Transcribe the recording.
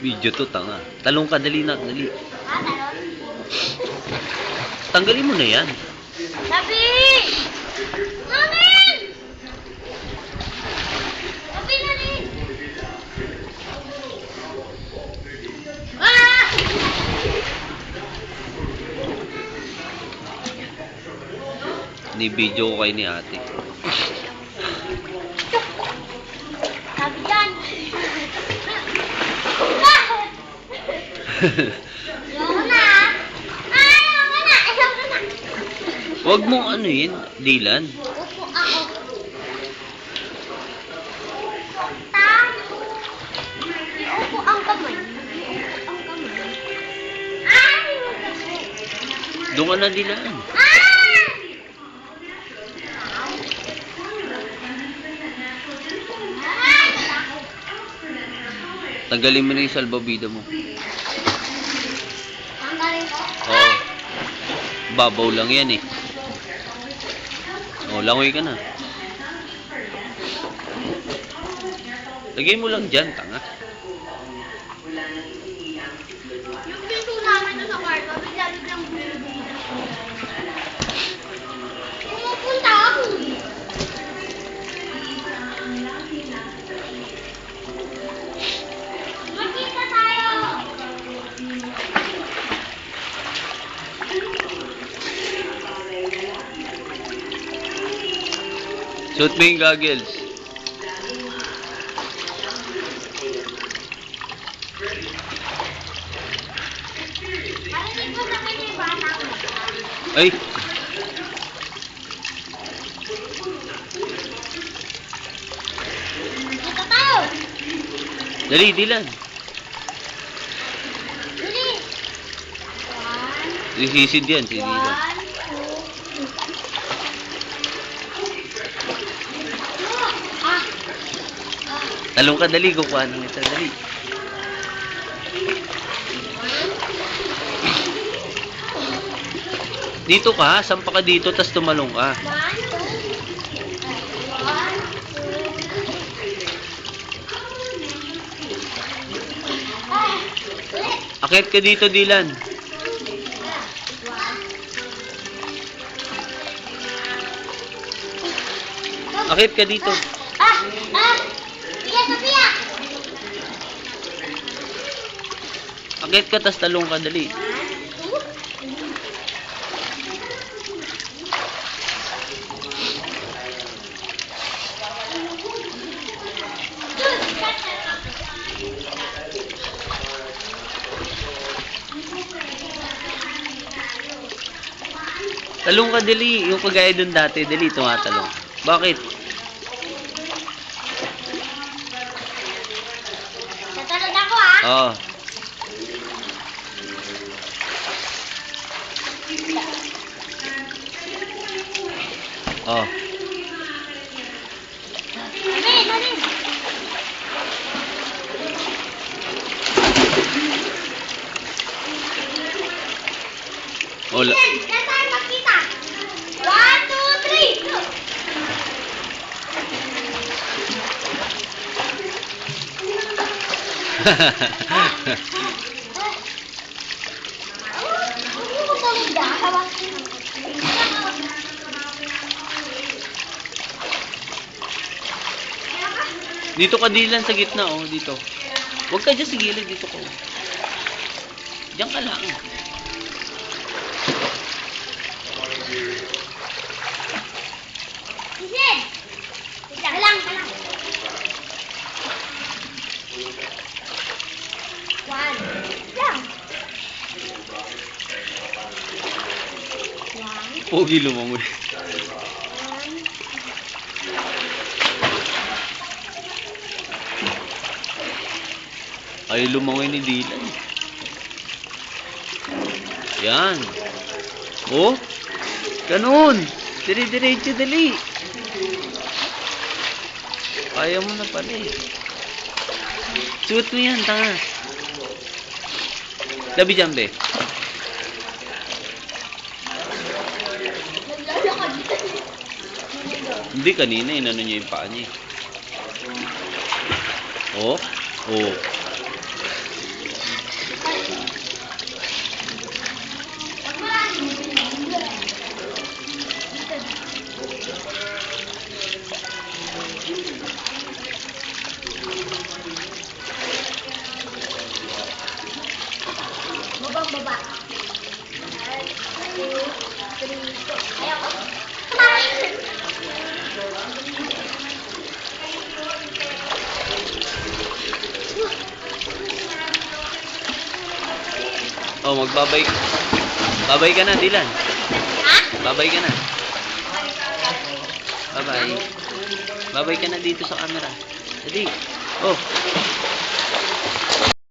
Video to, tanga. Talong ka, dali na, dali. Talon? Tanggalin mo na yan. Sabi! Mamin! Sabi na rin! Ah! Ni-video ko kayo ni ate. Sabi dyan! Ayoko na! Ayoko na! Ayoko na! Huwag mo ano yun, Dylan. Upo ako. Tayo. Upo ang kamay. Upo ang kamay. Ay! Doon ka na, Dylan. Ay! Tanggalin mo na yung salbabida mo. Tanggalin ko? Oo. Babaw lang yan eh. Oh, langoy ka na. Lagay mo lang dyan, tanga. Yung pinto namin doon sa kwarto, bigla-biglang bumibili. Pumupunta ako. Magkita tayo. Suot mo yung goggles. Marinig mo sa kanya yung bata ko. Ay! Dito tayo. Dali, Dylan. Dali. Isisid yan, si Dylan. 1, 2, 3. Ah. Talong ka, dali. Kukuha ng ito, dali. Dito ka, sampa ka dito, tas tumalong ka. 1, 2. 1, 2. Akit ka dito, Dylan. Akit ka dito. Sophia, Sophia! Akit ka, tas talong ka, dali. 1, 2. Talong ka, dali. Yung kagaya dun dati, dali, tumatalong. Bakit? Tatalon ako ah. Oo. Oh. Dali, dali. Wala. Diyan tayo magkita. 1, 2, 3. Go. Dito ka, Dylan, sa gitna, oh. Dito. Huwag ka dyan sa gilid. Dito ko. Diyan ka lang. Isin! Lang. One. Lang. One. Pogi lumangoy. One. Ay, lumangoy ni Dylan. Yan. Oh. Ganun. Dali-diretso, dali. Kaya mo na pala eh. Suot mo yan, tanga. Labi dyan, be. Naglalakad. Hindi, kanina inano niya yung paa niya. Oh. Oh. Oh, magbabay. Babay ka na, Dylan. Ha? Babay ka na. Bye-bye. Babay ka na dito sa camera. Dali. Oh.